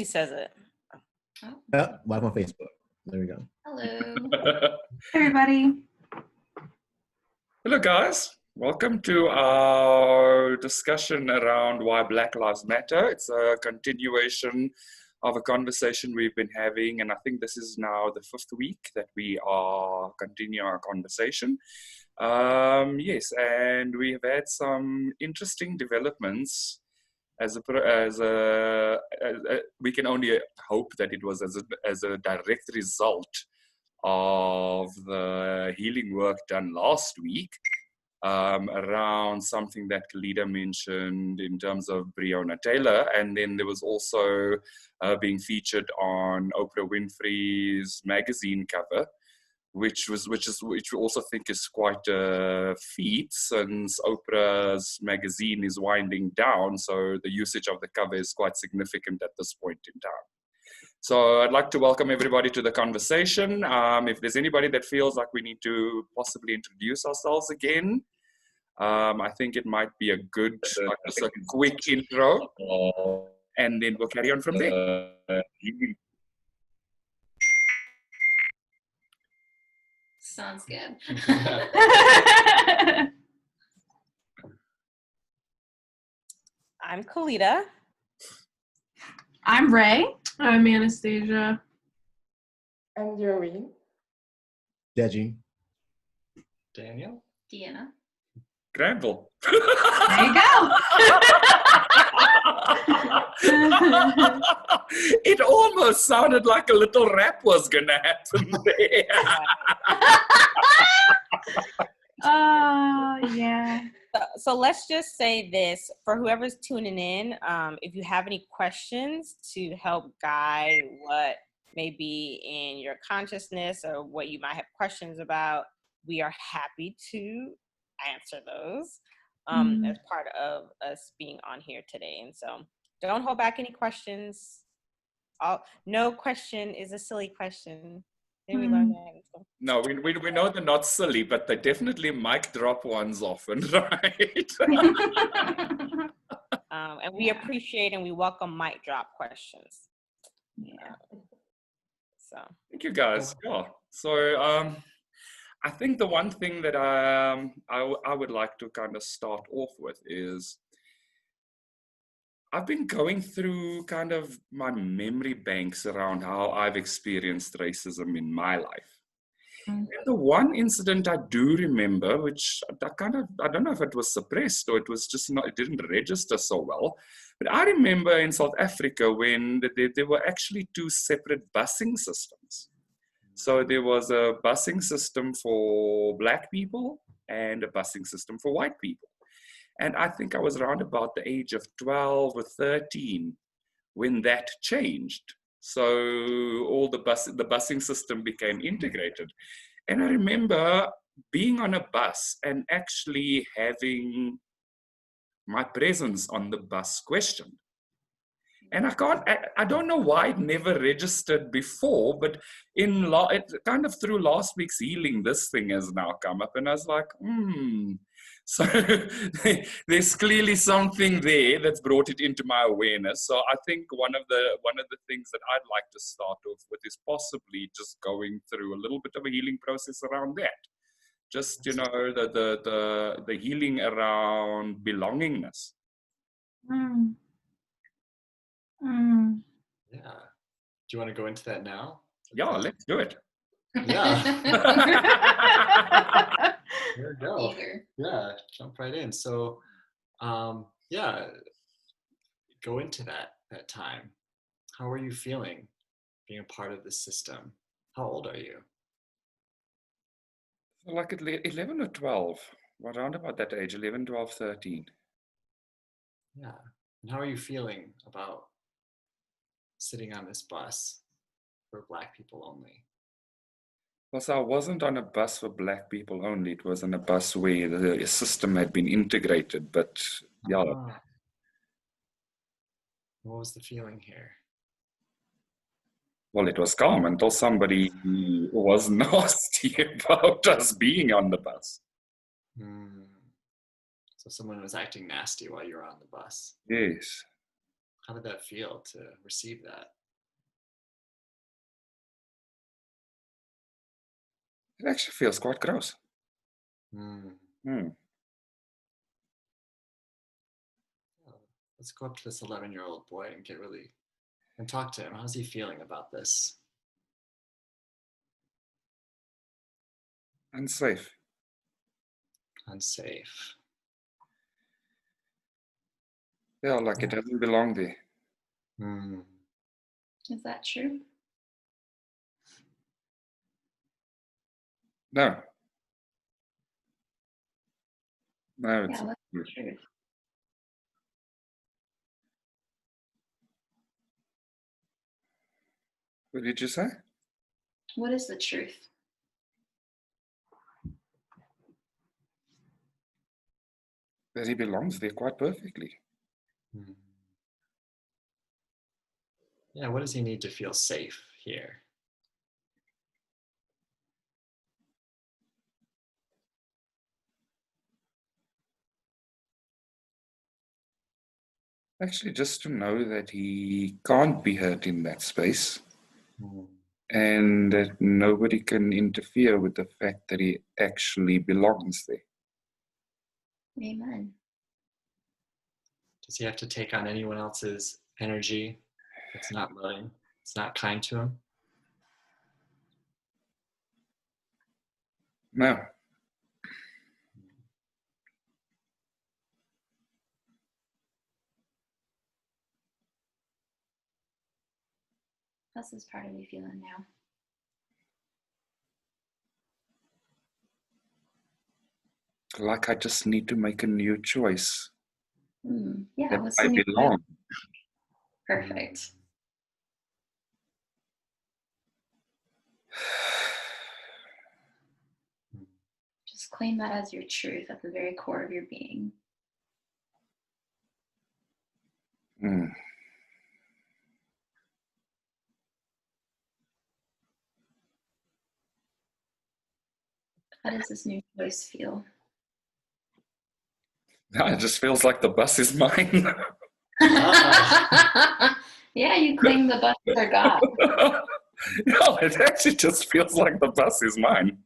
He says it. Oh, live on Facebook. There we go. Hello. Everybody. Hello, guys. Welcome to our discussion around why Black Lives Matter. It's a continuation of a conversation we've been having, and I think this is now the 5th week that we are continuing our conversation. Yes, and we have had some interesting developments. We can only hope that it was as a direct result of the healing work done last week around something that Khalida mentioned in terms of Breonna Taylor, and then there was also being featured on Oprah Winfrey's magazine cover, which we also think is quite a feat since Oprah's magazine is winding down, so the usage of the cover is quite significant at this point in time. So I'd like to welcome everybody to the conversation. If there's anybody that feels like we need to possibly introduce ourselves again, I think it might be a good, just a quick intro, and then we'll carry on from there. Sounds good. I'm Khalida. I'm Ray. I'm Anastasia. I'm Doreen. Deji. Daniel. Deanna. Granville. There you go. It almost sounded like a little rap was gonna happen there. Yeah. So let's just say this, for whoever's tuning in, if you have any questions to help guide what may be in your consciousness or what you might have questions about, we are happy to answer those as part of us being on here today. And so don't hold back any questions. No question is a silly question. Didn't we learn that? No, we know they're not silly, but they definitely mic drop ones often, right? And we appreciate and we welcome mic drop questions. Yeah. So Thank you, guys. Yeah. So I think the one thing that I would like to kind of start off with is I've been going through kind of my memory banks around how I've experienced racism in my life. And the one incident I do remember, which I don't know if it was suppressed or it was just not, it didn't register so well, but I remember in South Africa when there were actually 2 separate busing systems. So there was a busing system for Black people and a busing system for white people. And I think I was around about the age of 12 or 13 when that changed. So all the busing system became integrated. And I remember being on a bus and actually having my presence on the bus questioned. And I don't know why it never registered before, but kind of through last week's healing, this thing has now come up, and I was like, So there's clearly something there that's brought it into my awareness. So I think one of the things that I'd like to start off with is possibly just going through a little bit of a healing process around that. Just, you know, the healing around belongingness. Yeah. Do you want to go into that now? Yeah, let's do it. Yeah. There we go. Eager. Yeah, jump right in. So, yeah, go into that time. How are you feeling being a part of the system? How old are you? Like at 11 or 12, around about that age, 11, 12, 13. Yeah. And how are you feeling about sitting on this bus for Black people only? Well, so I wasn't on a bus for Black people only. It was on a bus where the system had been integrated, but yeah. What was the feeling here? Well, it was calm until somebody was nasty about us being on the bus. So someone was acting nasty while you were on the bus. Yes. How did that feel to receive that? It actually feels quite gross. Mm. Hmm. Let's go up to this 11-year-old boy and talk to him. How's he feeling about this? Unsafe. Unsafe. Yeah, like it doesn't belong there. Mm. Is that true? No. No, it's Yeah, not what's true. the truth? What did you say? What is the truth? That he belongs there quite perfectly. Mm. Yeah, what does he need to feel safe here? Actually, just to know that he can't be hurt in that space Mm. and that nobody can interfere with the fact that he actually belongs there. Amen. Does he have to take on anyone else's energy that's not loving, it's not kind to him? No. How's this part of me feeling now? Like I just need to make a new choice. Yeah, That what's I the new belong. Perfect. Just claim that as your truth at the very core of your being. Hmm. How does this new choice feel? It just feels like the bus is mine. Yeah, you claim the bus for God. No, it actually just feels like the bus is mine.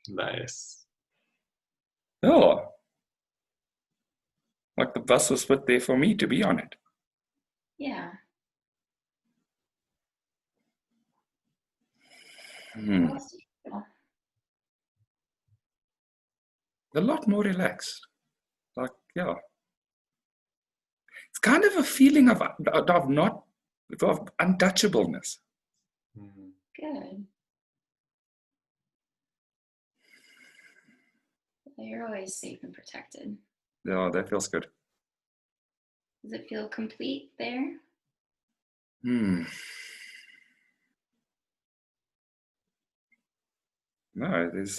Nice. Oh. Like the bus was put there for me to be on it. Yeah. Hmm. How else do you feel? A lot more relaxed. Like, yeah. It's kind of a feeling of untouchableness. Mm. Good. Well, you're always safe and protected. Yeah, that feels good. Does it feel complete there? Hmm. No, there's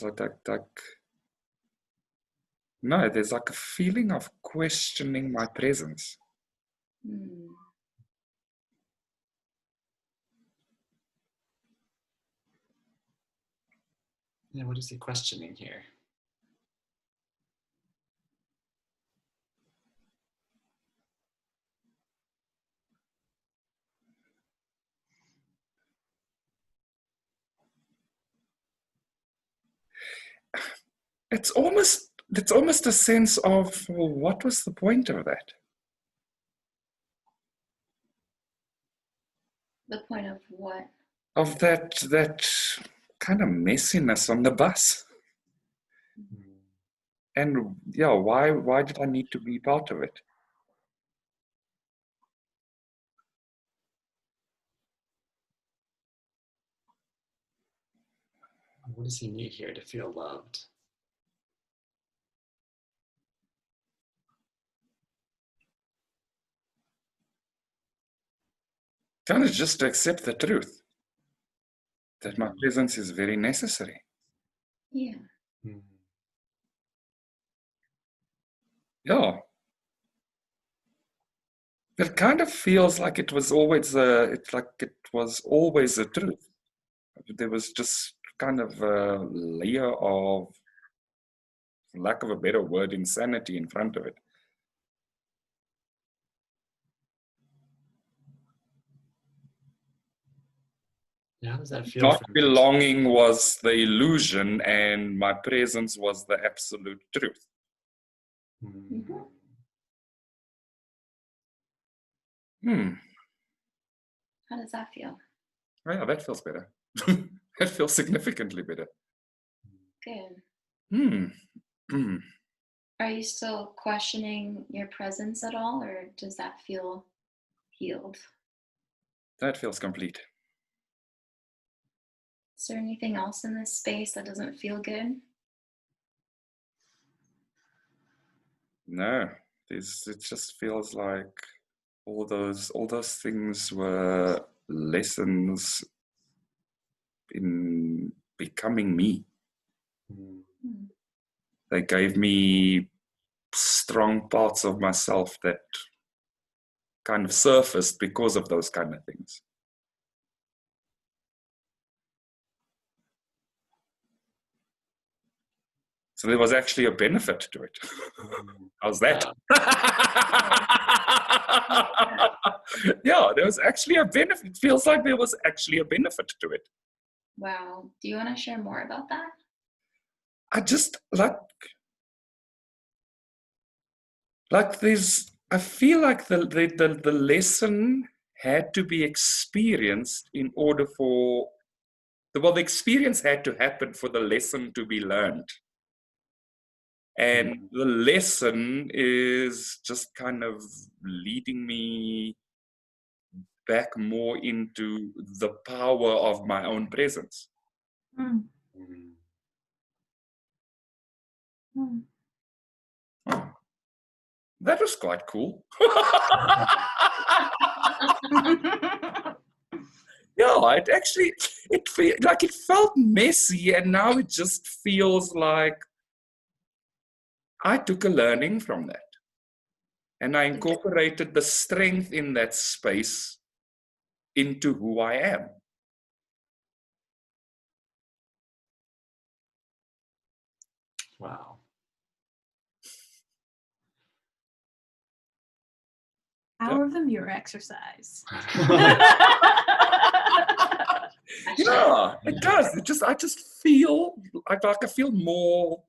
there's like a feeling of questioning my presence. Hmm. Yeah, what is he questioning here? It's almost a sense of, well, what was the point of that? The point of what? Of that kind of messiness on the bus. Mm. And yeah, why did I need to be part of it? What does he need here to feel loved? Kind of just to accept the truth that my presence is very necessary. Yeah. Mm. Yeah. It kind of feels like it was always the truth. There was just kind of a layer of, for lack of a better word, insanity in front of it. Yeah, how does that feel? Not belonging was the illusion and my presence was the absolute truth. Mm. How does that feel? Oh, yeah, that feels better. That feels significantly better. Good. Hmm. Are you still questioning your presence at all, or does that feel healed? That feels complete. Is there anything else in this space that doesn't feel good? No, it just feels like all those things were lessons in becoming me. Mm. They gave me strong parts of myself that kind of surfaced because of those kind of things. So there was actually a benefit to it. How's that? Yeah, there was actually a benefit. It feels like there was actually a benefit to it. Wow. Do you want to share more about that? I just there's, I feel like the lesson had to be experienced in order for, well, the experience had to happen for the lesson to be learned. And the lesson is just kind of leading me back more into the power of my own presence. Mm. Mm. Mm. Oh, that was quite cool. Yeah, it actually, it felt messy, and now it just feels like I took a learning from that. And I incorporated the strength in that space into who I am. Wow. Power of the mirror exercise. Yeah, it does. I just feel like I feel more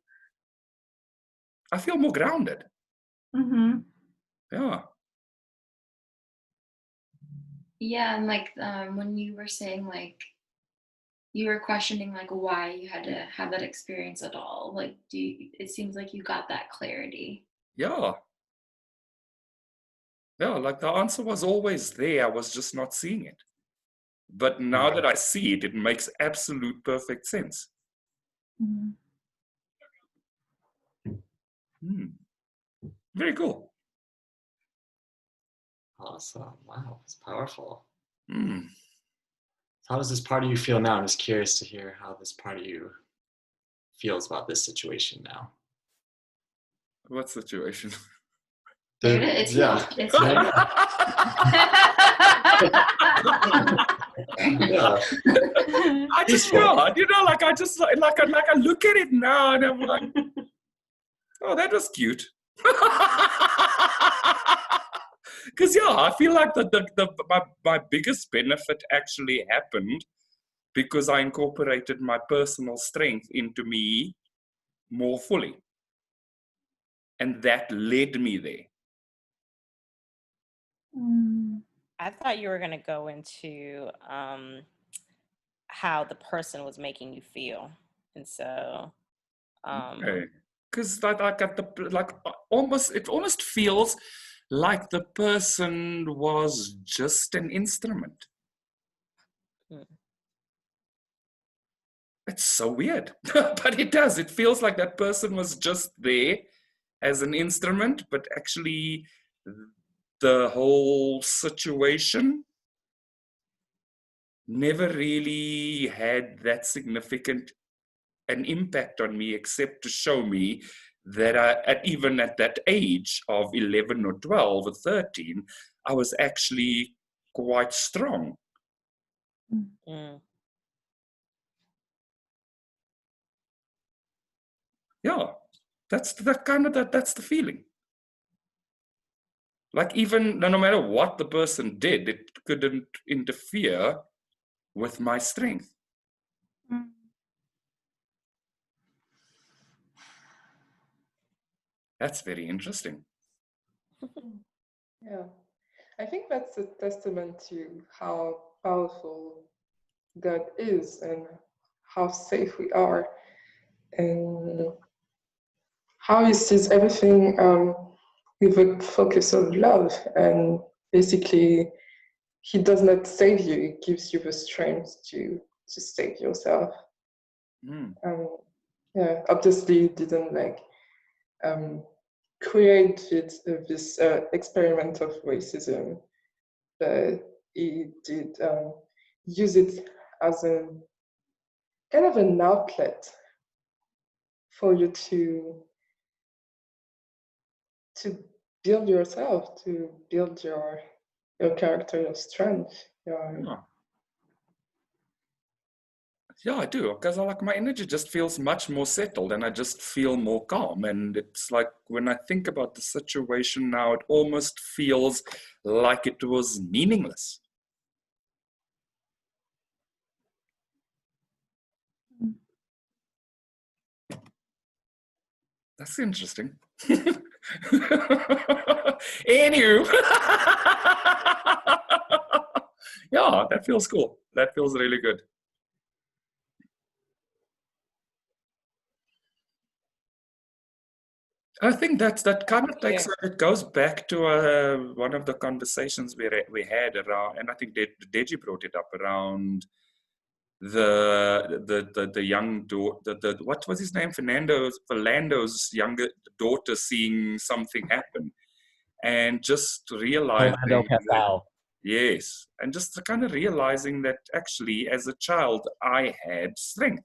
grounded. Mm-hmm. Yeah. Yeah, and like when you were saying like you were questioning like why you had to have that experience at all. Like it seems like you got that clarity. Yeah. Yeah, like the answer was always there. I was just not seeing it. But now that I see it, it makes absolute perfect sense. Mm-hmm. Very cool. Awesome. Wow, it's powerful. Mm. How does this part of you feel now? I'm just curious to hear how this part of you feels about this situation now. What situation? There it is. It's Yeah. healed. It's healed. Yeah. I just feel, like I just like I look at it now and I'm like, oh, that was cute. Because yeah, I feel like my biggest benefit actually happened because I incorporated my personal strength into me more fully, and that led me there. I thought you were going to go into how the person was making you feel, and so because it almost feels like the person was just an instrument. It's so weird, but it does. It feels like that person was just there as an instrument, but actually the whole situation never really had that significant an impact on me, except to show me that even at that age of 11 or 12 or 13, I was actually quite strong. Yeah, that's the feeling. Like even no matter what the person did, it couldn't interfere with my strength. Mm. That's very interesting. Yeah. I think that's a testament to how powerful God is and how safe we are, and how He sees everything with a focus of love. And basically, He does not save you; He gives you the strength to save yourself. Mm. Yeah, obviously, He didn't like created this experiment of racism, but He did use it as a kind of an outlet for you to build yourself, to build your character, your strength. Yeah, I do, because like my energy just feels much more settled and I just feel more calm. And it's like when I think about the situation now, it almost feels like it was meaningless. That's interesting. Anywho, yeah, that feels cool. That feels really good. I think that kind of takes it goes back to one of the conversations we had around, and I think Deji brought it up around the young daughter, the what was his name, Philando's younger daughter seeing something happen, and just realizing that, yes, and just kind of realizing that actually as a child I had strength.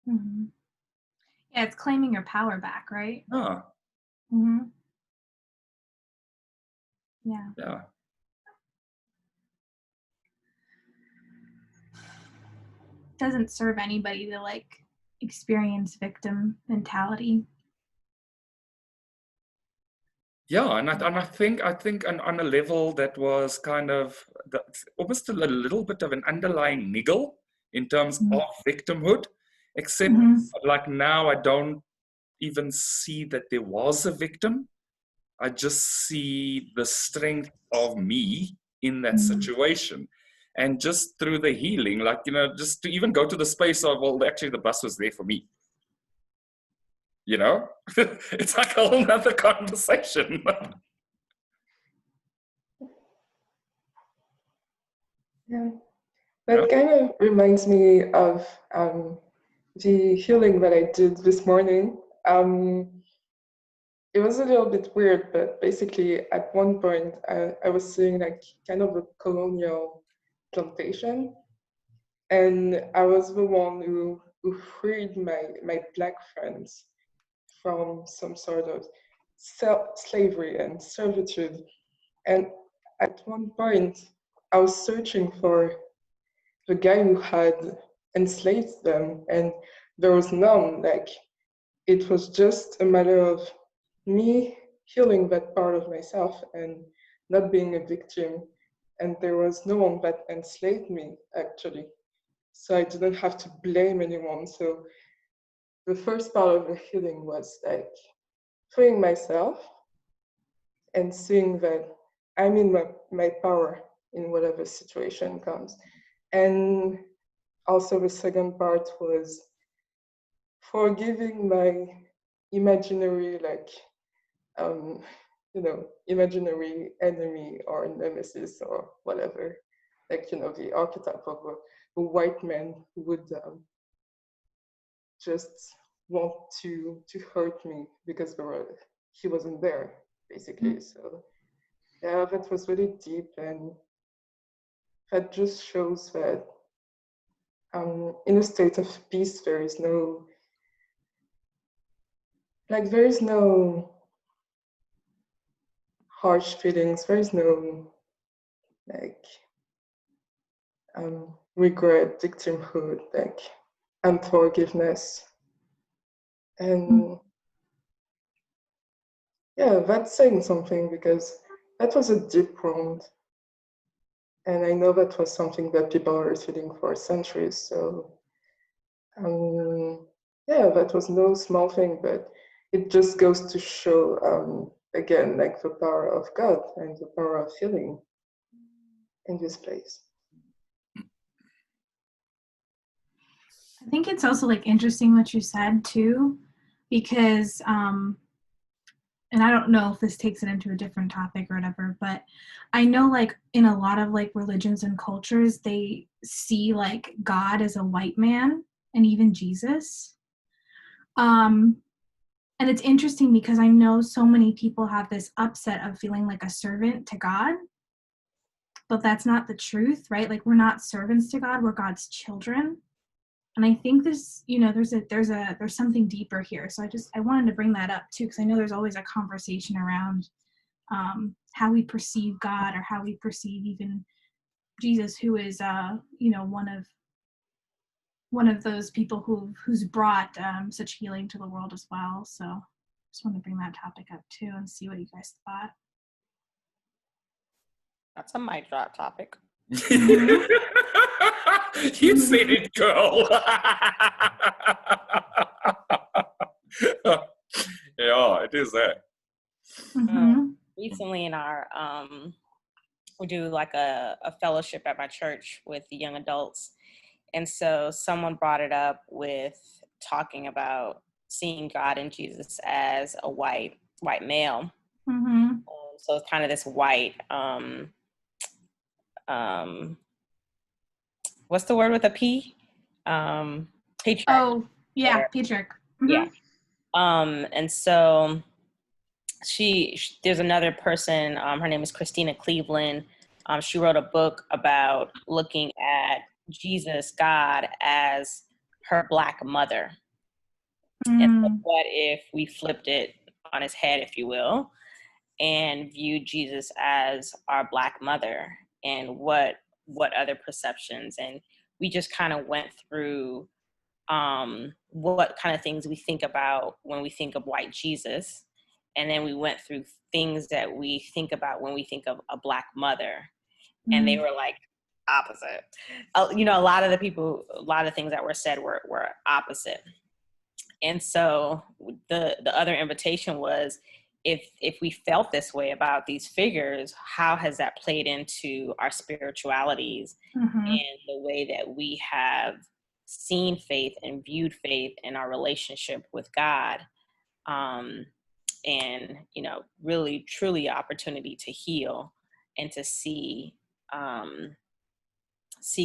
Mm-hmm. Yeah, it's claiming your power back, right? Ah, Mm-hmm. Yeah. yeah. Doesn't serve anybody to like experience victim mentality. Yeah, and I think on a level that was kind of almost a little bit of an underlying niggle in terms Mhm. of victimhood, except Mhm. like now I don't even see that there was a victim. I just see the strength of me in that Mhm. situation. And just through the healing, like, you know, just to even go to the space of, well, actually the bus was there for me. You know, it's like a whole nother conversation. Yeah, that kind of reminds me of the healing that I did this morning. It was a little bit weird, but basically at one point I was seeing like kind of a colonial plantation, and I was the one who freed my black friends from some sort of slavery and servitude. And at one point, I was searching for the guy who had enslaved them, and there was none. Like, it was just a matter of me healing that part of myself and not being a victim. And there was no one that enslaved me, actually. So I didn't have to blame anyone. So the first part of the healing was like freeing myself and seeing that I'm in my power in whatever situation comes. And also the second part was forgiving my imaginary, like, imaginary enemy or nemesis or whatever. Like, the archetype of a white man who would just want to hurt me because he wasn't there, basically. So yeah, that was really deep, and that just shows that in a state of peace there is no harsh feelings, there is no like regret, victimhood, like unforgiveness. And yeah, that's saying something, because that was a deep wound. And I know that was something that people were feeling for centuries. So yeah, that was no small thing, but it just goes to show again, like the power of God and the power of healing in this place. I think it's also like interesting what you said too, because and I don't know if this takes it into a different topic or whatever, but I know like in a lot of like religions and cultures, they see like God as a white man and even Jesus. And it's interesting because I know so many people have this upset of feeling like a servant to God, but that's not the truth, right? Like we're not servants to God, we're God's children. And I think this, you know, there's something deeper here. So I wanted to bring that up too, because I know there's always a conversation around how we perceive God or how we perceive even Jesus, who is, you know, one of those people who's brought such healing to the world as well. So just want to bring that topic up too and see what you guys thought. That's a mic drop topic. You said it, girl. Yeah, it is that. Recently in our we do like a fellowship at my church with the young adults, and so someone brought it up with talking about seeing God and Jesus as a white male. So it's kind of this white what's the word with a P? Patriarch. Oh, yeah, patriarch. Yeah. And so there's another person, her name is Christina Cleveland. She wrote a book about looking at Jesus, God, as her Black mother. And so what if we flipped it on his head, if you will, and viewed Jesus as our Black mother, and what other perceptions? And we just kind of went through what kind of things we think about when we think of white Jesus. And then we went through things that we think about when we think of a Black mother. And they were like opposite. You know, a lot of the things that were said were opposite. And so the other invitation was, if we felt this way about these figures, how has that played into our spiritualities and the way that we have seen faith and viewed faith in our relationship with God? And, you know, really, truly opportunity to heal and to see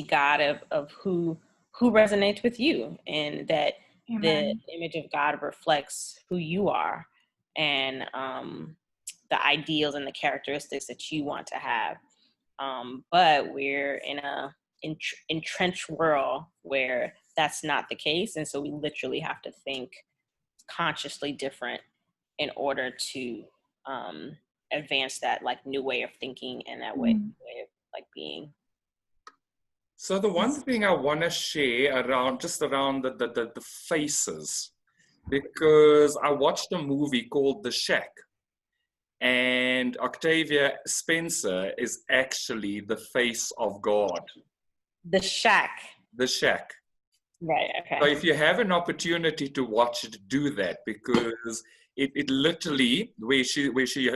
God of who resonates with you, and that the image of God reflects who you are, and the ideals and the characteristics that you want to have. But we're in a entrenched world where that's not the case. And so we literally have to think consciously different in order to advance that like new way of thinking and that way of like being. So the one thing I want to share around the faces, because I watched a movie called The Shack, and Octavia Spencer is actually the face of God. The Shack. The Shack. Right, okay. So if you have an opportunity to watch it, do that, because it literally, where she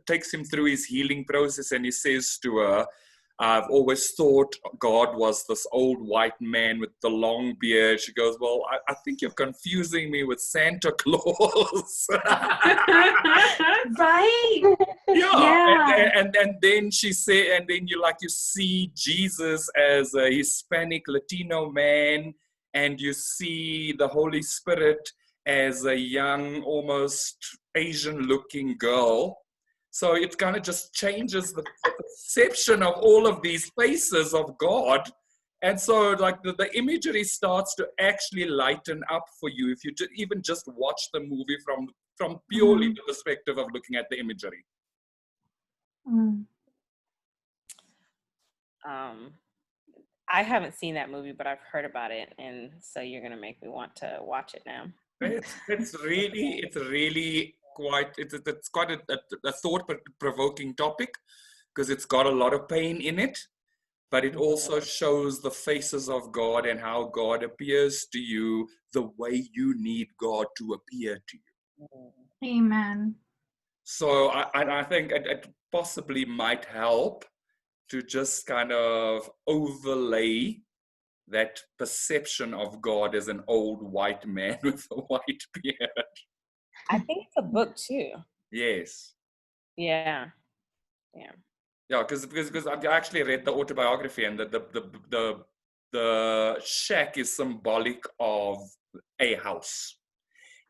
takes him through his healing process, and he says to her, I've always thought God was this old white man with the long beard. She goes, well, I think you're confusing me with Santa Claus. Right? Yeah. And then she said, and then you see Jesus as a Hispanic Latino man, and you see the Holy Spirit as a young, almost Asian-looking girl. So it kind of just changes the perception of all of these faces of God. And so like the imagery starts to actually lighten up for you if you even just watch the movie from purely the perspective of looking at the imagery. I haven't seen that movie, but I've heard about it, and so you're gonna make me want to watch it now. It's really quite a thought-provoking topic, because it's got a lot of pain in it. but it also shows the faces of God and how God appears to you the way you need God to appear to you. Amen. So I think it possibly might help to just kind of overlay that perception of God as an old white man with a white beard. I think it's a book too. Yes. Yeah. Yeah, because I actually read the autobiography, and the shack is symbolic of a house,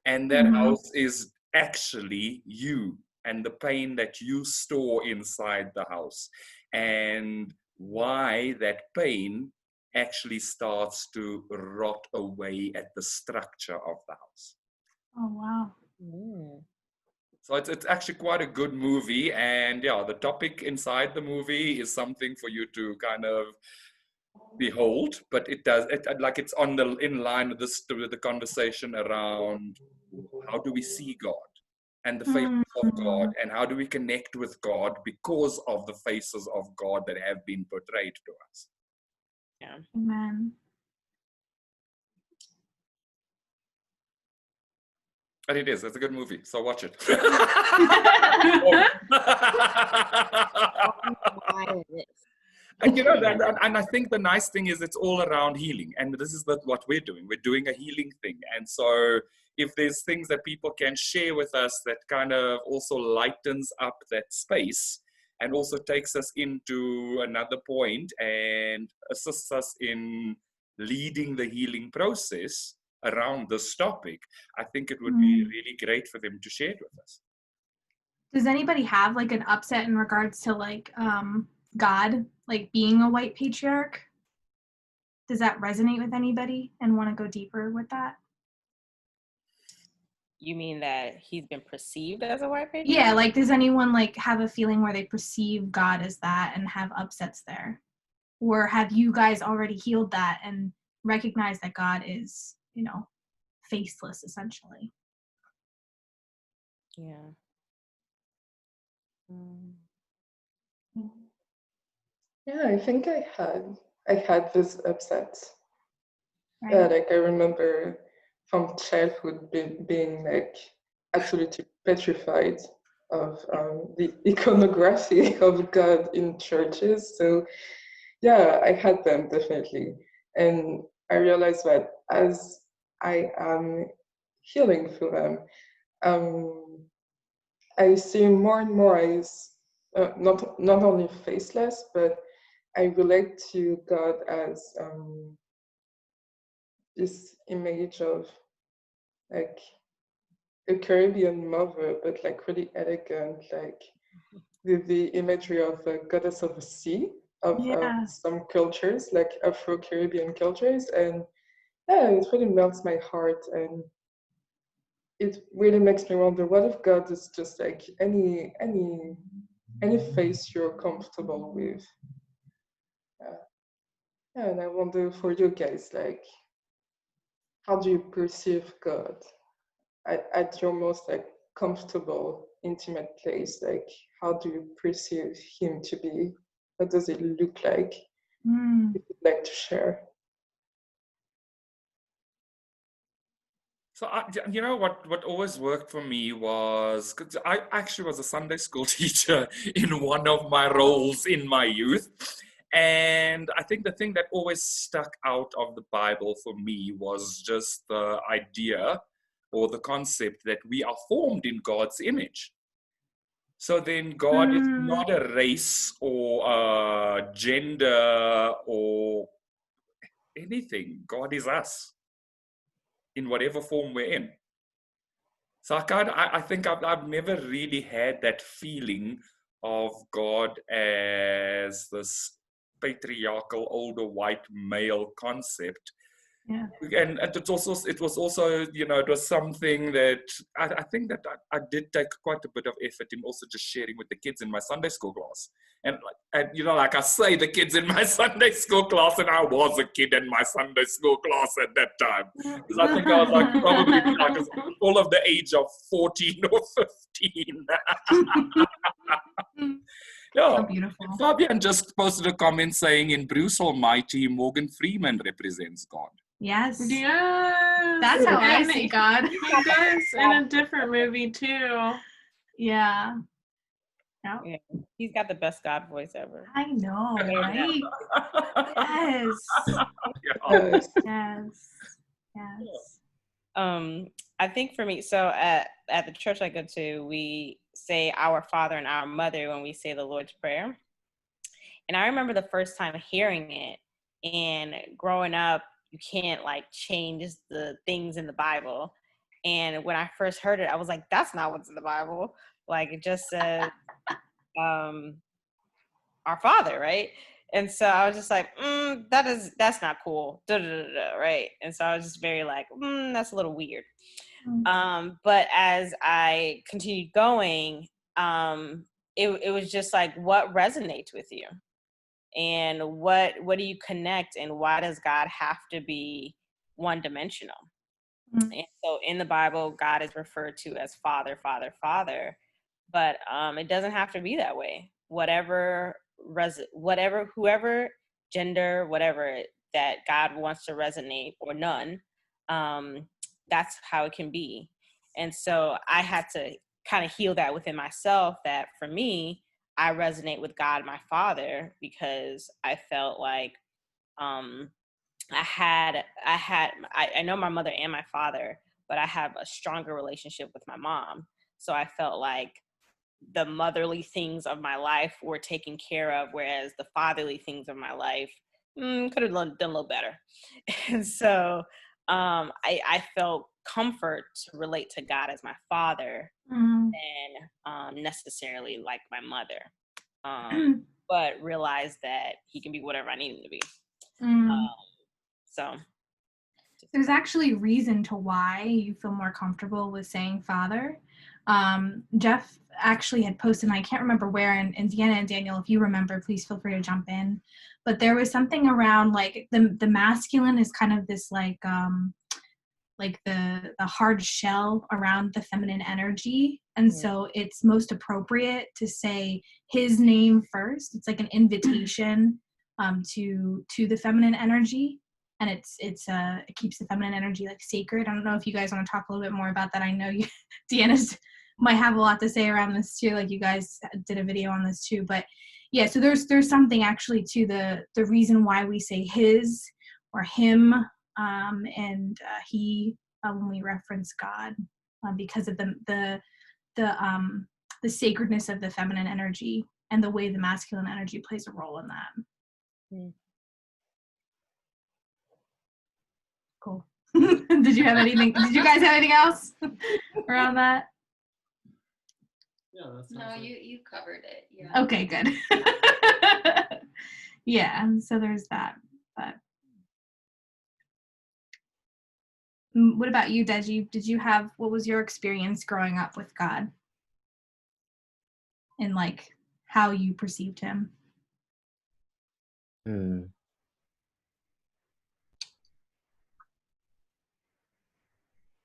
and that house is actually you and the pain that you store inside the house, and why that pain actually starts to rot away at the structure of the house. Oh, wow. So it's actually quite a good movie, and yeah, the topic inside the movie is something for you to kind of behold, but it's in line with the conversation around how do we see God and the faces of God, and how do we connect with God because of the faces of God that have been portrayed to us. Yeah. Amen. And it's a good movie, so watch it. And you know, and I think the nice thing is it's all around healing, and this is what we're doing. We're doing a healing thing, and so if there's things that people can share with us that kind of also lightens up that space and also takes us into another point and assists us in leading the healing process around this topic, I think it would be really great for them to share it with us. Does anybody have like an upset in regards to like God, like being a white patriarch? Does that resonate with anybody and want to go deeper with that? You mean that he's been perceived as a white patriarch? Yeah, like does anyone like have a feeling where they perceive God as that and have upsets there? Or have you guys already healed that and recognized that God is, you know, faceless essentially? Yeah. Yeah, I think I had this upset. Right. Yeah, like I remember from childhood being like absolutely petrified of the iconography of God in churches. So yeah, I had them definitely. And I realized that as I am healing through them, I see more and more as not only faceless, but I relate to God as this image of like a Caribbean mother, but like really elegant, like with the imagery of a goddess of the sea of some cultures, like Afro-Caribbean cultures. And yeah, it really melts my heart, and it really makes me wonder, what if God is just like any face you're comfortable with? Yeah, and I wonder for you guys, like, how do you perceive God at your most like comfortable, intimate place? Like, how do you perceive Him to be? What does it look like? If you'd like to share. So, you know, what always worked for me was, because I actually was a Sunday school teacher in one of my roles in my youth. And I think the thing that always stuck out of the Bible for me was just the idea or the concept that we are formed in God's image. So then God is not a race or a gender or anything. God is us in whatever form we're in. So I think I've never really had that feeling of God as this patriarchal older white male concept. Yeah. And it was also, you know, it was something that I think that I did take quite a bit of effort in also just sharing with the kids in my Sunday school class. And you know, like I say, the kids in my Sunday school class, and I was a kid in my Sunday school class at that time. Because I think I was like probably like all of the age of 14 or 15. Yeah. So beautiful. Fabian just posted a comment saying in Bruce Almighty, Morgan Freeman represents God. Yes. Yes. That's how I And see God. He does in a different movie too. Yeah. No. Yeah, he's got the best God voice ever. I know, right? Yes. Yeah. Yes. Yes. Yes. I think for me, so at the church I go to, we say our Father and our Mother when we say the Lord's Prayer. And I remember the first time hearing it, and growing up, you can't like change the things in the Bible. And when I first heard it, I was like, that's not what's in the Bible. Like it just says, our Father, right? And so I was just like, that's not cool, right? And so I was just very like, that's a little weird. But as I continued going, it was just like, what resonates with you, and what do you connect, and why does God have to be one dimensional? And so in the Bible, God is referred to as Father, Father, Father, but it doesn't have to be that way. Whatever, whoever, gender, whatever that God wants to resonate, or none, that's how it can be. And so I had to kind of heal that within myself, that for me, I resonate with God, my Father, because I felt like I know my mother and my father, but I have a stronger relationship with my mom. So I felt like the motherly things of my life were taken care of, whereas the fatherly things of my life could have done a little better. And so I felt comfort to relate to God as my father than necessarily like my mother, but realize that he can be whatever I need him to be. So there's actually reason to why you feel more comfortable with saying Father. Jeff actually had posted, and I can't remember where, and Deanna and Daniel, if you remember, please feel free to jump in. But there was something around like the masculine is kind of this like the hard shell around the feminine energy, and so it's most appropriate to say his name first. It's like an invitation to the feminine energy, and it keeps the feminine energy like sacred. I don't know if you guys want to talk a little bit more about that. I know you, Deanna, might have a lot to say around this too. Like you guys did a video on this too, but yeah. So there's something actually to the reason why we say his or him and he when we reference God, because of the sacredness of the feminine energy and the way the masculine energy plays a role in that. Cool. Did you guys have anything else around that? Yeah, that's No, you covered it. Yeah. Okay, good. Yeah, so there's that. But what about you, Deji? What was your experience growing up with God and like how you perceived him?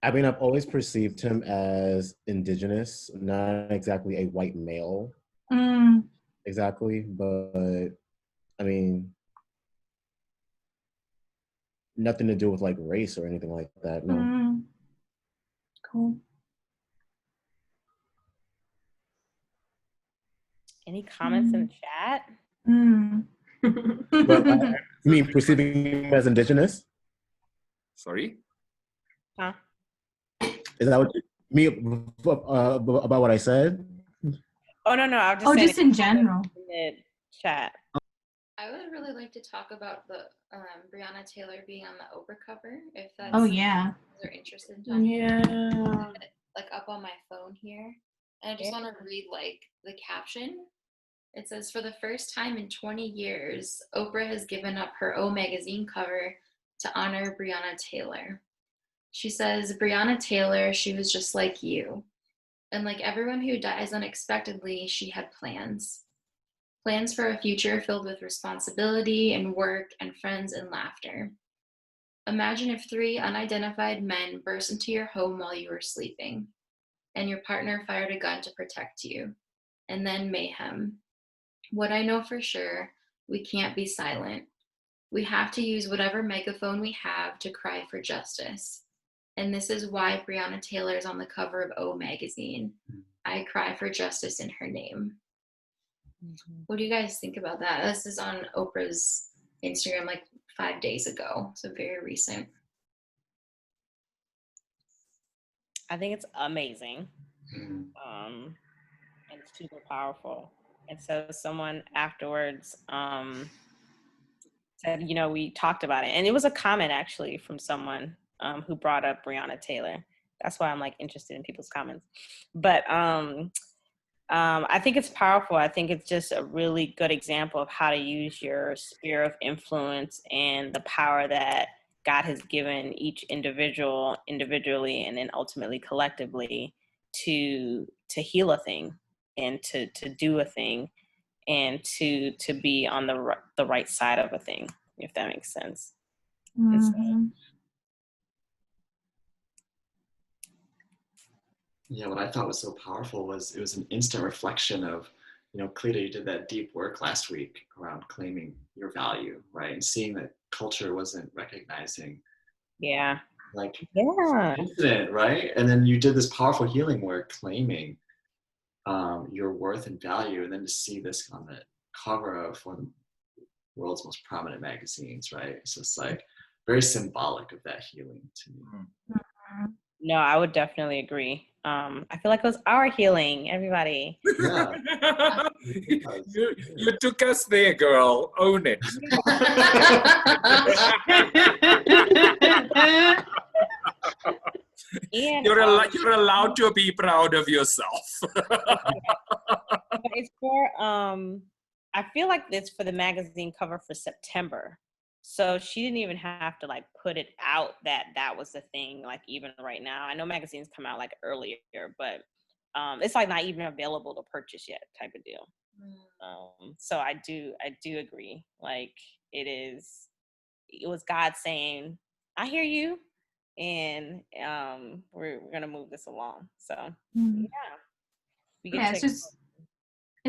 I mean, I've always perceived him as indigenous, not exactly a white male. Exactly, but I mean, nothing to do with like race or anything like that. No. Cool. any comments in the chat? But you mean perceiving him as indigenous? Sorry? Huh? Is that what you mean about what I said? Oh no, I'm just saying just in general. In the chat. I would really like to talk about the Breonna Taylor being on the Oprah cover, if that's Oh yeah. You're interested in talking. Yeah. Like up on my phone here, and I just want to read like the caption. It says, "For the first time in 20 years, Oprah has given up her O magazine cover to honor Breonna Taylor. She says, Breonna Taylor, she was just like you. And like everyone who dies unexpectedly, she had plans. Plans for a future filled with responsibility and work and friends and laughter. Imagine if 3 unidentified men burst into your home while you were sleeping, and your partner fired a gun to protect you, and then mayhem. What I know for sure, we can't be silent. We have to use whatever megaphone we have to cry for justice. And this is why Breonna Taylor is on the cover of O magazine. I cry for justice in her name. What do you guys think about that? This is on Oprah's Instagram like 5 days ago, so very recent. I think it's amazing. And it's super powerful. And so someone afterwards said, you know, we talked about it. And it was a comment actually from someone who brought up Breonna Taylor. That's why I'm like interested in people's comments. But I think it's powerful. I think it's just a really good example of how to use your sphere of influence and the power that God has given each individual individually and then ultimately collectively to heal a thing and to do a thing and to be on the right side of a thing, if that makes sense. Yeah, what I thought was so powerful was it was an instant reflection of, you know, Cleta, you did that deep work last week around claiming your value, right? And seeing that culture wasn't recognizing incident, right? And then you did this powerful healing work claiming your worth and value, and then to see this on the cover of one of the world's most prominent magazines, right? So it's like very symbolic of that healing to me. No, I would definitely agree. I feel like it was our healing, everybody. Yeah. you took us there, girl. Own it. And, you're allowed to be proud of yourself. It's for I feel like it's for the magazine cover for September. So she didn't even have to like put it out that was the thing, like even right now. I know magazines come out like earlier, but it's like not even available to purchase yet type of deal. So I do agree. Like it was God saying, I hear you, and we're gonna move this along. So yeah, it's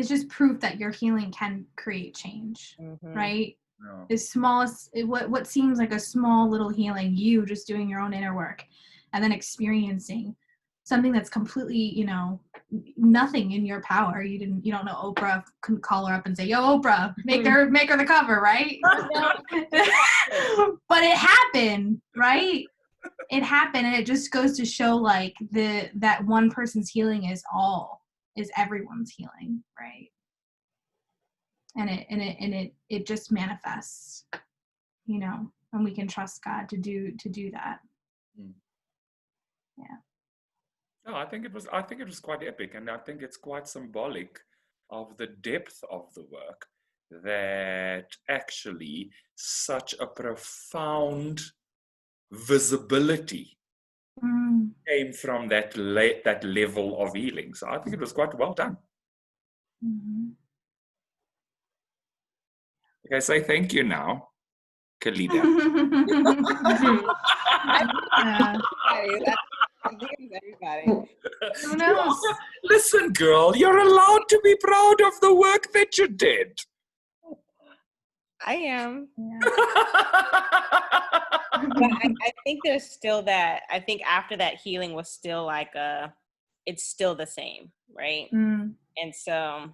just proof that your healing can create change, right? No. As small as what seems like a small little healing, you just doing your own inner work and then experiencing something that's completely, you know, nothing in your power. You don't know Oprah couldn't call her up and say, yo, Oprah, make her the cover, right? But it happened, right? It happened, and it just goes to show like that one person's healing is everyone's healing, right? And it just manifests, you know, and we can trust God to do that. Yeah. No, I think it was quite epic, and I think it's quite symbolic of the depth of the work, that actually such a profound visibility came from that level of healing. So I think it was quite well done. Okay, say thank you now, Kalida. I think it's everybody. Who knows? Listen, girl, you're allowed to be proud of the work that you did. I am. Yeah. But I think there's still that. I think after that healing was still like it's still the same, right? And so,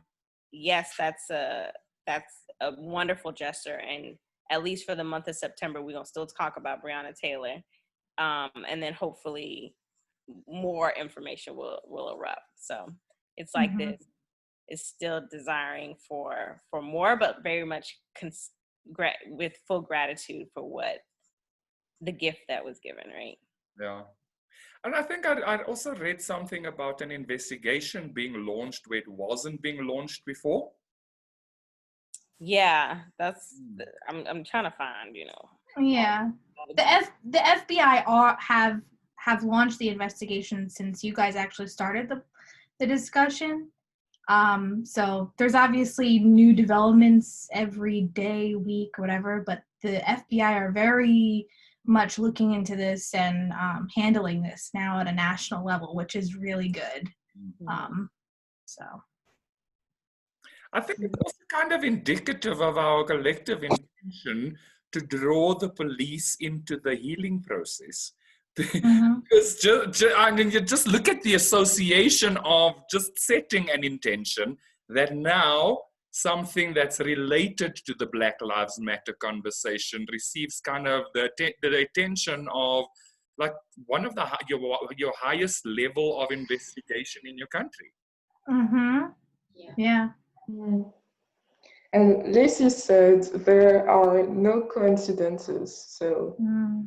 yes, that's a wonderful gesture, and at least for the month of September, we're gonna still talk about Breonna Taylor, and then hopefully more information will erupt. So it's like this is still desiring for more, but very much with full gratitude for what the gift that was given, right? Yeah. And I think I'd also read something about an investigation being launched where it wasn't being launched before. Yeah, that's I'm trying to find, you know. Yeah, the FBI have launched the investigation since you guys actually started the discussion. So there's obviously new developments every day, week, whatever. But the FBI are very much looking into this and handling this now at a national level, which is really good. So I think it's also kind of indicative of our collective intention to draw the police into the healing process. Because I mean, you just look at the association of just setting an intention that now something that's related to the Black Lives Matter conversation receives kind of the attention of like one of the your highest level of investigation in your country. Yeah. And Lacey said there are no coincidences. So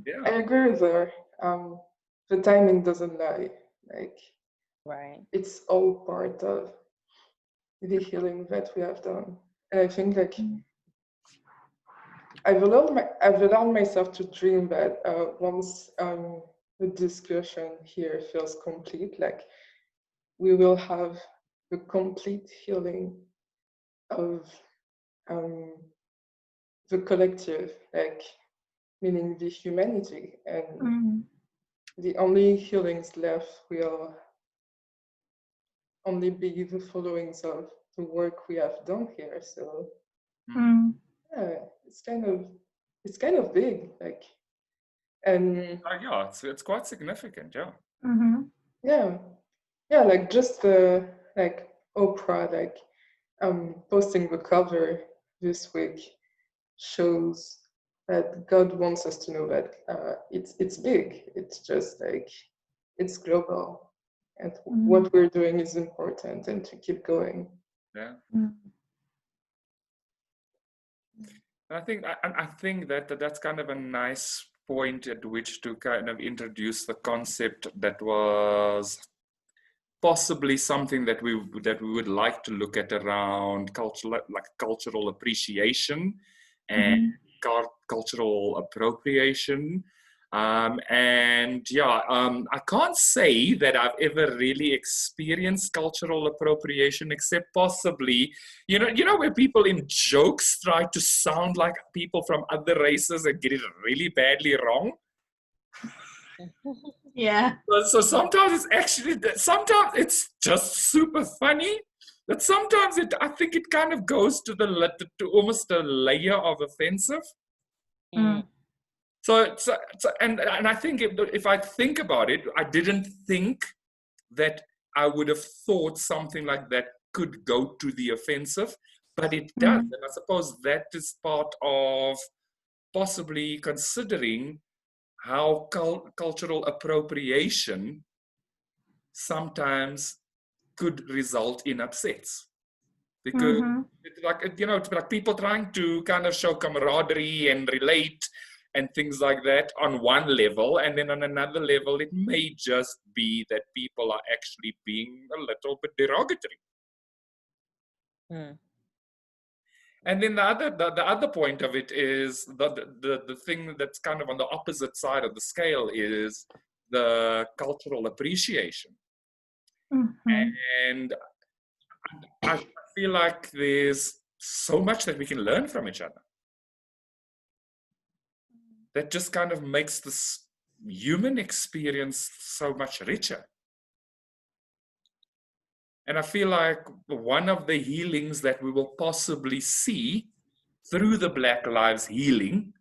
Yeah. I agree with her. The timing doesn't lie. Like, Right. it's all part of the healing that we have done. And I think like I've allowed myself to dream that once the discussion here feels complete, like we will have the complete healing of the collective, like meaning the humanity, and the only healings left will only be the followings of the work we have done here. So yeah, it's kind of big, like, and yeah, it's quite significant, yeah. Yeah, like just like Oprah, like posting the cover this week shows that God wants us to know that it's big. It's just like it's global, and what we're doing is important, and to keep going. Yeah. I think that's kind of a nice point at which to kind of introduce the concept that was possibly something that we would like to look at around cultural appreciation and cultural appropriation. I can't say that I've ever really experienced cultural appropriation, except possibly, you know, where people in jokes try to sound like people from other races and get it really badly wrong. Yeah. So sometimes sometimes it's just super funny, but sometimes I think it kind of goes to almost a layer of offensive. So I think if I think about it, I didn't think that I would have thought something like that could go to the offensive, but it does. And I suppose that is part of possibly considering how cultural appropriation sometimes could result in upsets. Because it's like people trying to kind of show camaraderie and relate and things like that on one level, and then on another level it may just be that people are actually being a little bit derogatory. And then the other point of it is the thing that's kind of on the opposite side of the scale is the cultural appreciation. And I feel like there's so much that we can learn from each other. That just kind of makes this human experience so much richer. And I feel like one of the healings that we will possibly see through the Black Lives healing,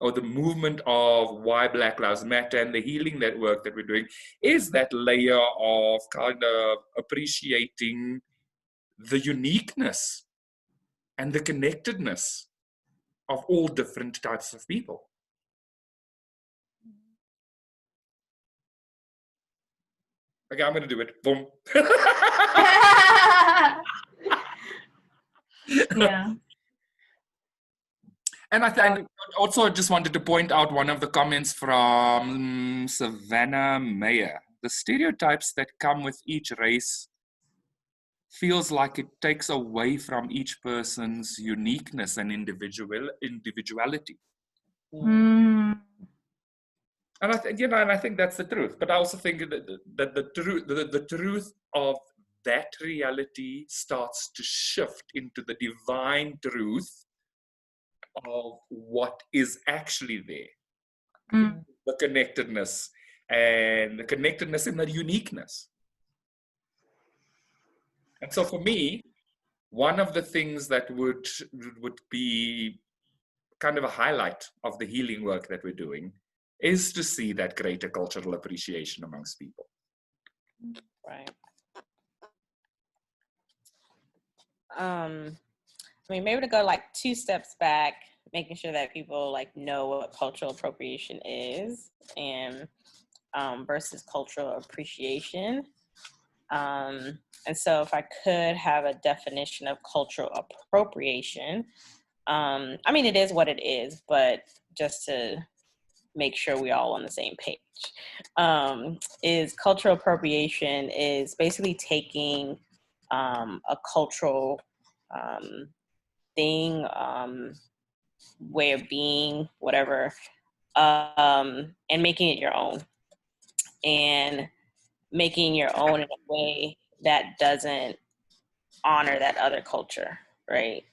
or the movement of why Black Lives Matter and the healing work that we're doing, is that layer of kind of appreciating the uniqueness and the connectedness of all different types of people. Okay, I'm going to do it. Boom. Yeah. And I also just wanted to point out one of the comments from Savannah Mayer. The stereotypes that come with each race feels like it takes away from each person's uniqueness and individuality. And I think that's the truth. But I also think that the truth of that reality starts to shift into the divine truth of what is actually there. The connectedness and the uniqueness. And so for me, one of the things that would be kind of a highlight of the healing work that we're doing is to see that greater cultural appreciation amongst people. Right. I mean, maybe to go like 2 steps back, making sure that people like know what cultural appropriation is and versus cultural appreciation. And so if I could have a definition of cultural appropriation, I mean, it is what it is, but just to make sure we're all on the same page, is cultural appropriation is basically taking a cultural thing, way of being, whatever, and making it your own. And making your own in a way that doesn't honor that other culture, right?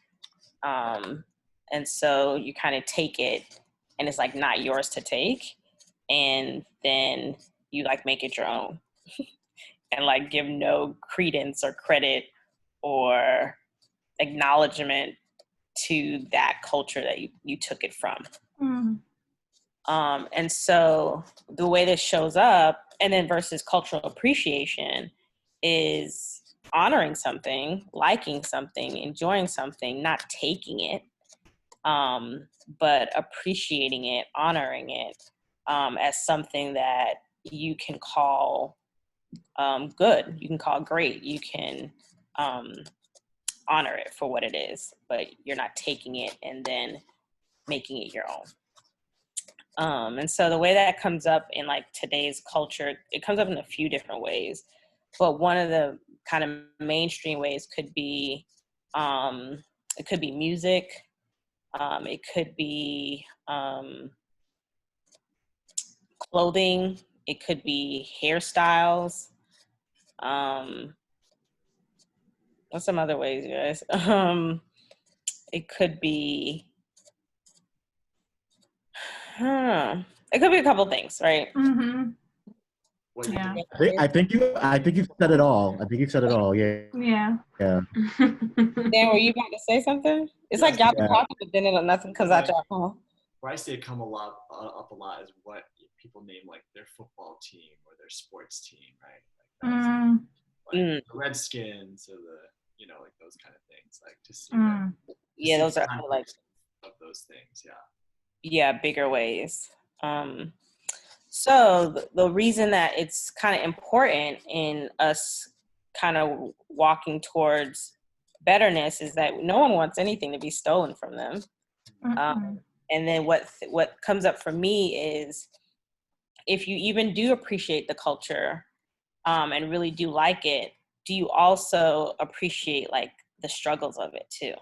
And so you kind of take it and it's like not yours to take, and then you like make it your own and like give no credence or credit or acknowledgement to that culture that you took it from. And so the way this shows up, and then versus cultural appreciation, is honoring something, liking something, enjoying something, not taking it, but appreciating it, honoring it as something that you can call good, you can call great, you can honor it for what it is, but you're not taking it and then making it your own. And so the way that comes up in like today's culture, it comes up in a few different ways, but one of the kind of mainstream ways could be, it could be music, it could be clothing, it could be hairstyles. What's some other ways, you guys? It could be, it could be a couple things, right? Mm-hmm. Yeah. I think you've said it all. I think you've said it all. Yeah. Yeah. Yeah. Dan, were you about to say something? It's like y'all be talking, but then nothing comes out y'all mouth. Where I see it come up a lot is what people name like their football team or their sports team, right? Like the Redskins or like those kind of things. Like to see yeah, those are like of those things. Yeah, bigger ways. So the reason that it's kind of important in us kind of walking towards betterness is that no one wants anything to be stolen from them. And then what comes up for me is, if you even do appreciate the culture and really do like it, do you also appreciate like the struggles of it too?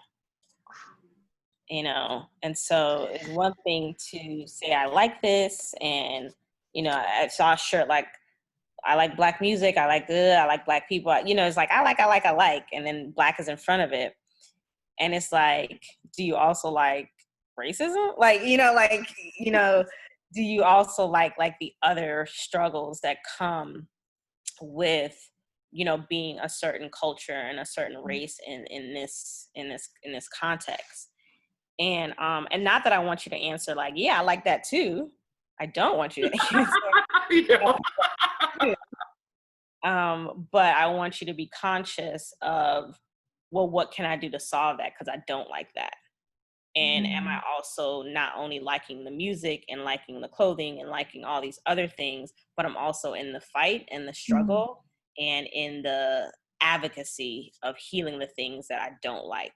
And so it's one thing to say I like this, and I saw a shirt like I like Black music, I like Black people, it's like I like, and then Black is in front of it, and it's like, do you also like racism? Do you also like the other struggles that come with being a certain culture and a certain race in this context? And not that I want you to answer like, yeah, I like that too. I don't want you to answer. But I want you to be conscious of, well, what can I do to solve that? Because I don't like that. And am I also not only liking the music and liking the clothing and liking all these other things, but I'm also in the fight and the struggle and in the advocacy of healing the things that I don't like.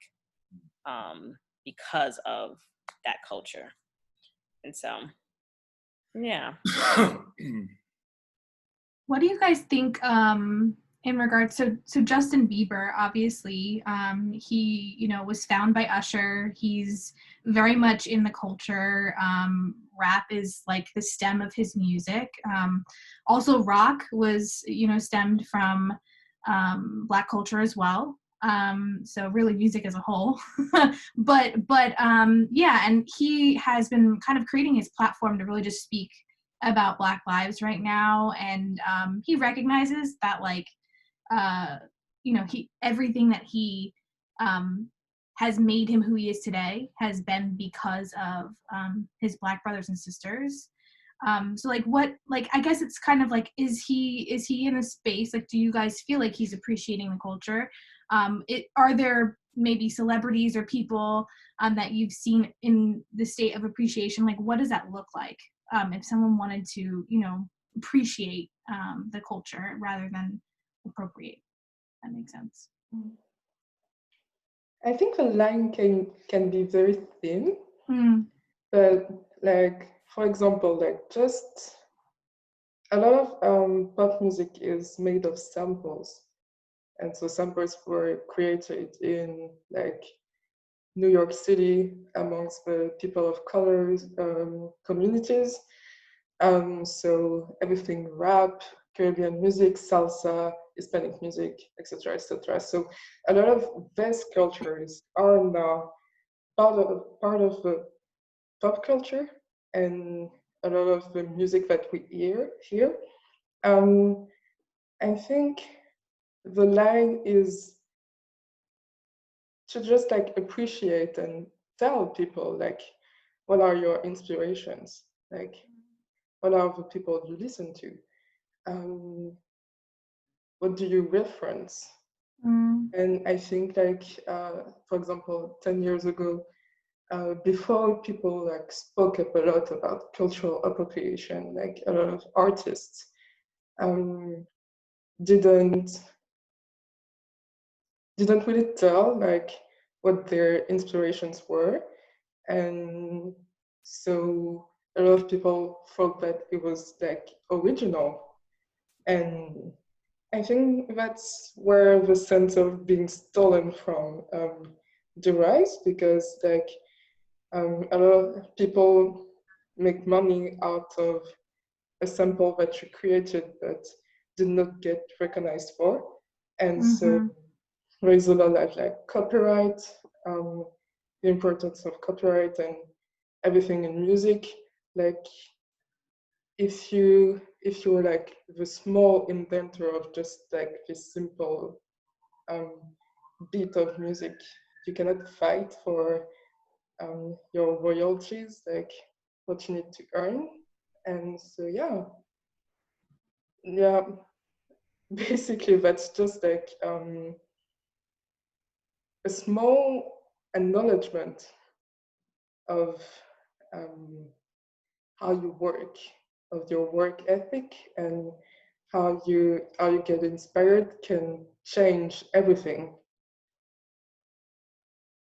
Because of that culture. And so, yeah. What do you guys think in regards, so Justin Bieber, obviously, he, was found by Usher. He's very much in the culture. Rap is like the stem of his music. Also rock was, stemmed from Black culture as well. So really music as a whole, but yeah, and he has been kind of creating his platform to really just speak about Black lives right now, and he recognizes that everything that he has made him who he is today has been because of his Black brothers and sisters. So like what, like, I guess it's kind of like, is he in a space, like, do you guys feel like he's appreciating the culture? Are there maybe celebrities or people that you've seen in the state of appreciation? Like, what does that look like if someone wanted to, you know, appreciate the culture rather than appropriate? That makes sense. I think the line can be very thin, Mm. but like, for example, like just a lot of pop music is made of samples, and so samples were created in like New York City amongst the people of color communities. So everything rap, Caribbean music, salsa, Hispanic music, etc., etc. So a lot of these cultures are now part of the pop culture and a lot of the music that we hear here. I think the line is to just like appreciate and tell people like what are your inspirations, like what are the people you listen to, what do you reference. And I think like for example 10 years ago, before people like spoke up a lot about cultural appropriation, like a lot of artists didn't really tell like what their inspirations were. And so a lot of people thought that it was like original. And I think that's where the sense of being stolen from derives, because like a lot of people make money out of a sample that you created but did not get recognized for. And so there is a lot of like copyright, the importance of copyright and everything in music. Like if you were like the small inventor of just like this simple beat of music, you cannot fight for your royalties, like what you need to earn. And so yeah, basically that's just like a small acknowledgement of how you work, of your work ethic, and how you get inspired can change everything.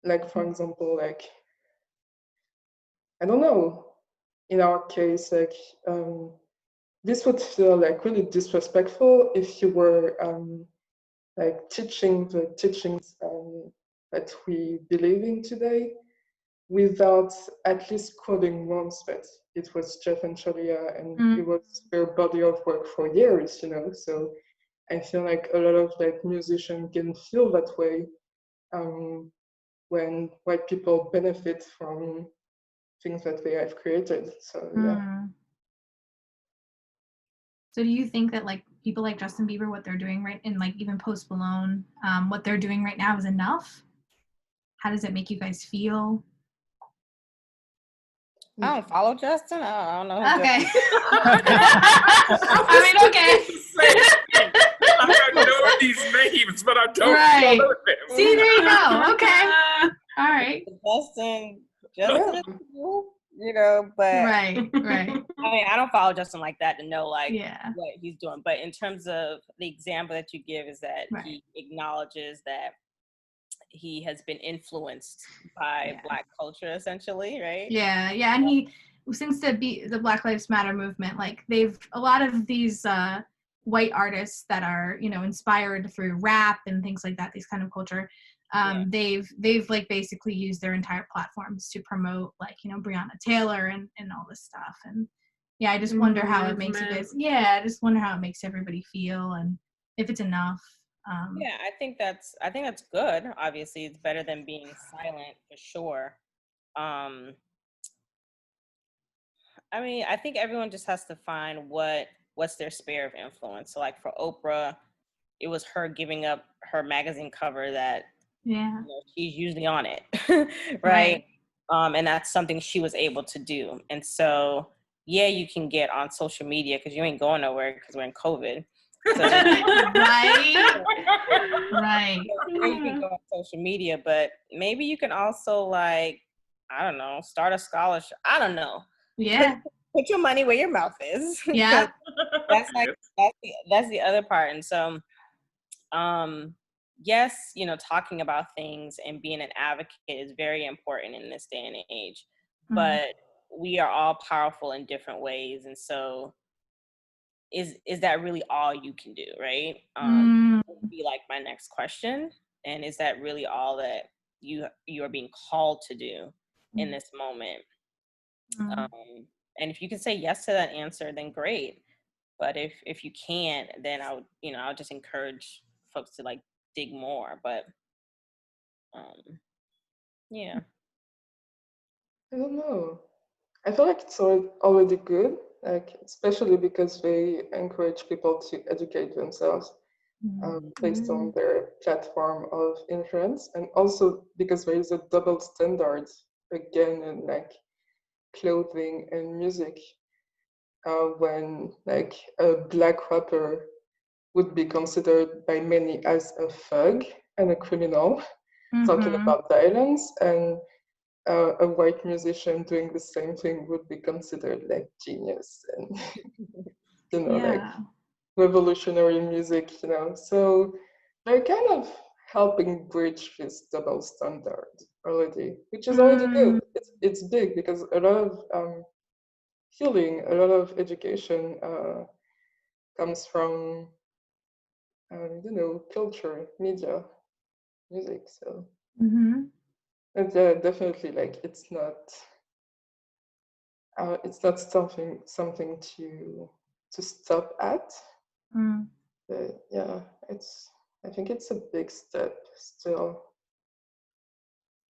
Like for example, like I don't know, in our case, like this would feel like really disrespectful if you were like teaching the teachings that we believe in today without at least quoting once that it was Jeff and Shaleia and it was their body of work for years, you know. So I feel like a lot of like musicians can feel that way when white people benefit from things that they have created. So yeah. So do you think that like people like Justin Bieber, what they're doing right, and like even Post Malone, what they're doing right now is enough? How does it make you guys feel? I don't follow Justin. I don't know. Who Okay. I mean, okay. I know these names, but I don't follow them. See, there you go. Okay. All right. Justin is cool, you know, but right. I mean, I don't follow Justin like that to know like what he's doing. But in terms of the example that you give is that he acknowledges that he has been influenced by Black culture, essentially, right? Yeah, and he, since the Black Lives Matter movement, like a lot of these white artists that are, you know, inspired through rap and things like that, these kind of culture, they've like basically used their entire platforms to promote like, you know, Breonna Taylor and all this stuff. And yeah, I just wonder how it makes you guys, I just wonder how it makes everybody feel and if it's enough. I think that's good. Obviously, it's better than being silent for sure. I mean, I think everyone just has to find what's their sphere of influence. So, like for Oprah, it was her giving up her magazine cover that Yeah. She's usually on it, right? Right. And that's something she was able to do. And so, yeah, you can get on social media because you ain't going nowhere because we're in COVID. So Right. Right. yeah, you can go on social media, but maybe you can also, like, I don't know, start a scholarship. I don't know. Yeah. Put your money where your mouth is. Yeah. That's like that's the other part. And so yes, talking about things and being an advocate is very important in this day and age, but we are all powerful in different ways. And so is that really all you can do, right? Would be like my next question. And is that really all that you are being called to do in this moment? And if you can say yes to that answer, then great. But if you can't, then I would just encourage folks to like dig more. But yeah. I don't know. I feel like it's already good, like especially because they encourage people to educate themselves based on their platform of influence, and also because there is a double standard again in like clothing and music, when like a black rapper would be considered by many as a thug and a criminal, talking about violence, and a white musician doing the same thing would be considered like genius and like revolutionary music, So they're kind of helping bridge this double standard already, which is already good. It's big because a lot of healing, a lot of education comes from culture, media, music. So and definitely, like it's not something to stop at. But yeah, I think it's a big step still.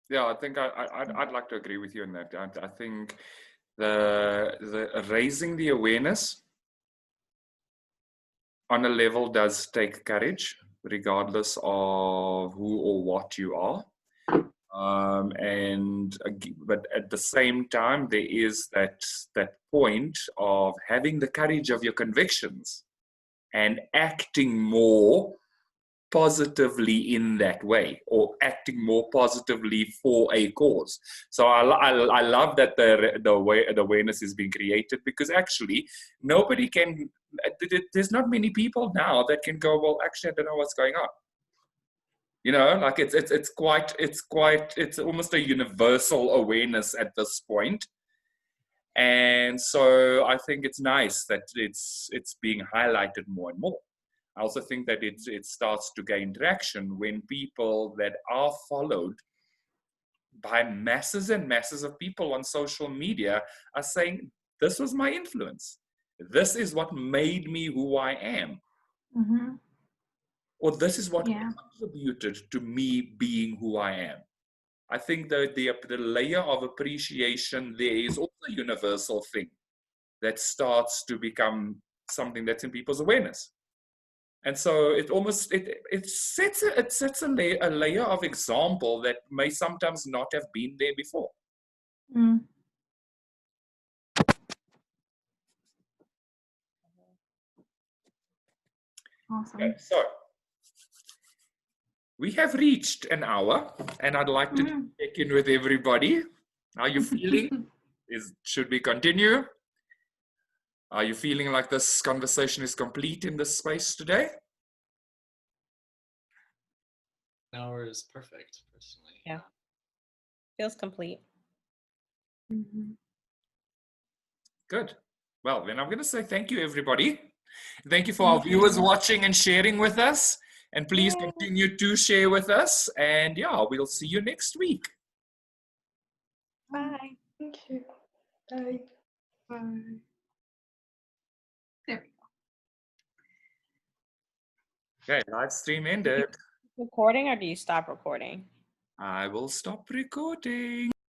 Yeah, I think I'd like to agree with you on that. I think the raising the awareness on a level does take courage, regardless of who or what you are. But at the same time, there is that point of having the courage of your convictions and acting more positively in that way, or acting more positively for a cause. So I love that the awareness is being created, because actually nobody can. There's not many people now that can go, well, actually I don't know what's going on. Like it's almost a universal awareness at this point. And so I think it's nice that it's being highlighted more and more. I also think that it starts to gain traction when people that are followed by masses and masses of people on social media are saying, this was my influence. This is what made me who I am. Or this is what contributed to me being who I am. I think that the layer of appreciation there is also a universal thing that starts to become something that's in people's awareness. And so it sets a layer of example that may sometimes not have been there before. Awesome. Okay, so we have reached an hour, and I'd like to check in with everybody. How are you feeling? Should we continue? Are you feeling like this conversation is complete in this space today? An hour is perfect, personally. Yeah. Feels complete. Good. Well, then I'm going to say thank you, everybody. Thank you for our viewers watching and sharing with us. And please continue to share with us. And yeah, we'll see you next week. Bye. Thank you. Bye. Bye. There we go. Okay, live stream ended. Recording, or do you stop recording? I will stop recording.